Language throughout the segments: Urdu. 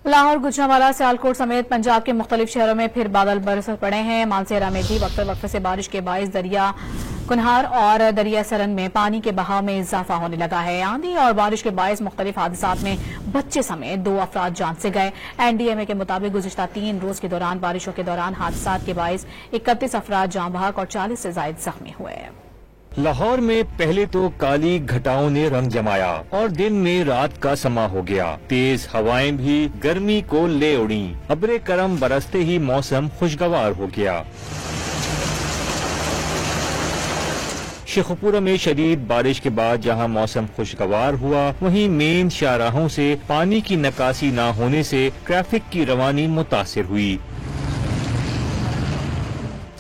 لاہور، گجرانوالہ، سیالکوٹ سمیت پنجاب کے مختلف شہروں میں پھر بادل برس پڑے ہیں۔ مانسہرہ میں بھی وقفے وقفے سے بارش کے باعث دریا کنہار اور دریا سرن میں پانی کے بہاؤ میں اضافہ ہونے لگا ہے۔ آندھی اور بارش کے باعث مختلف حادثات میں بچے سمیت 2 افراد جان سے گئے۔ NDMA کے مطابق گزشتہ 3 روز کے دوران بارشوں کے دوران حادثات کے باعث 31 افراد جاں بحق اور 40 سے زائد زخمی ہوئے۔ لاہور میں پہلے تو کالی گھٹاؤں نے رنگ جمایا اور دن میں رات کا سما ہو گیا۔ تیز ہوائیں بھی گرمی کو لے اڑیں۔ ابر کرم برستے ہی موسم خوشگوار ہو گیا۔ شیخوپورہ میں شدید بارش کے بعد جہاں موسم خوشگوار ہوا، وہیں مین شاہراہوں سے پانی کی نکاسی نہ ہونے سے ٹریفک کی روانی متاثر ہوئی۔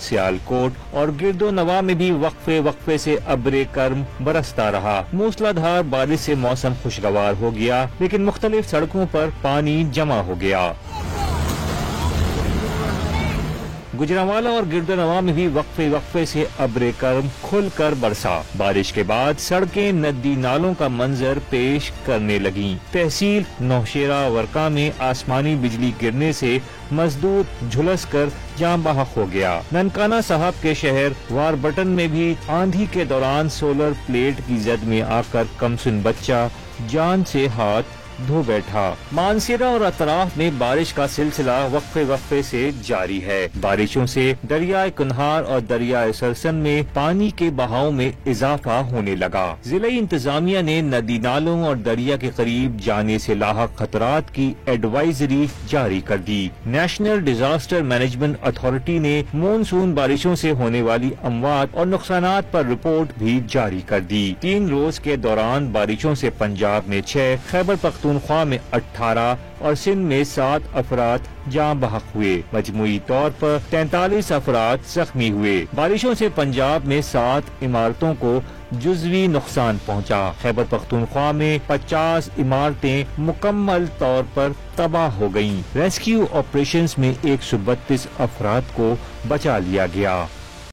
سیالکوٹ اور گرد و نواح میں بھی وقفے وقفے سے ابر کرم برستا رہا۔ موسلا دھار بارش سے موسم خوشگوار ہو گیا، لیکن مختلف سڑکوں پر پانی جمع ہو گیا۔ گجرانوالہ اور گرد و نواح میں بھی وقفے وقفے سے ابر کرم کھل کر برسا۔ بارش کے بعد سڑکیں ندی نالوں کا منظر پیش کرنے لگیں۔ تحصیل نوشیرہ ورکا میں آسمانی بجلی گرنے سے مزدور جھلس کر جاں بحق ہو گیا۔ ننکانہ صاحب کے شہر واربٹن میں بھی آندھی کے دوران سولر پلیٹ کی زد میں آ کر کمسن بچہ جان سے ہاتھ دھو بیٹھا۔ مانسہرہ اور اطراف میں بارش کا سلسلہ وقفے وقفے سے جاری ہے۔ بارشوں سے دریائے کنہار اور دریائے سرسن میں پانی کے بہاؤ میں اضافہ ہونے لگا۔ ضلعی انتظامیہ نے ندی نالوں اور دریا کے قریب جانے سے لاحق خطرات کی ایڈوائزری جاری کر دی۔ نیشنل ڈیزاسٹر مینجمنٹ اتھارٹی نے مونسون بارشوں سے ہونے والی اموات اور نقصانات پر رپورٹ بھی جاری کر دی۔ 3 روز کے دوران بارشوں سے پنجاب میں 6، خیبر پختونخوا میں 18 اور سندھ میں 7 افراد جاں بحق ہوئے۔ مجموعی طور پر 43 افراد زخمی ہوئے۔ بارشوں سے پنجاب میں 7 عمارتوں کو جزوی نقصان پہنچا۔ خیبر پختونخوا میں 50 عمارتیں مکمل طور پر تباہ ہو گئیں۔ ریسکیو آپریشنز میں 132 افراد کو بچا لیا گیا۔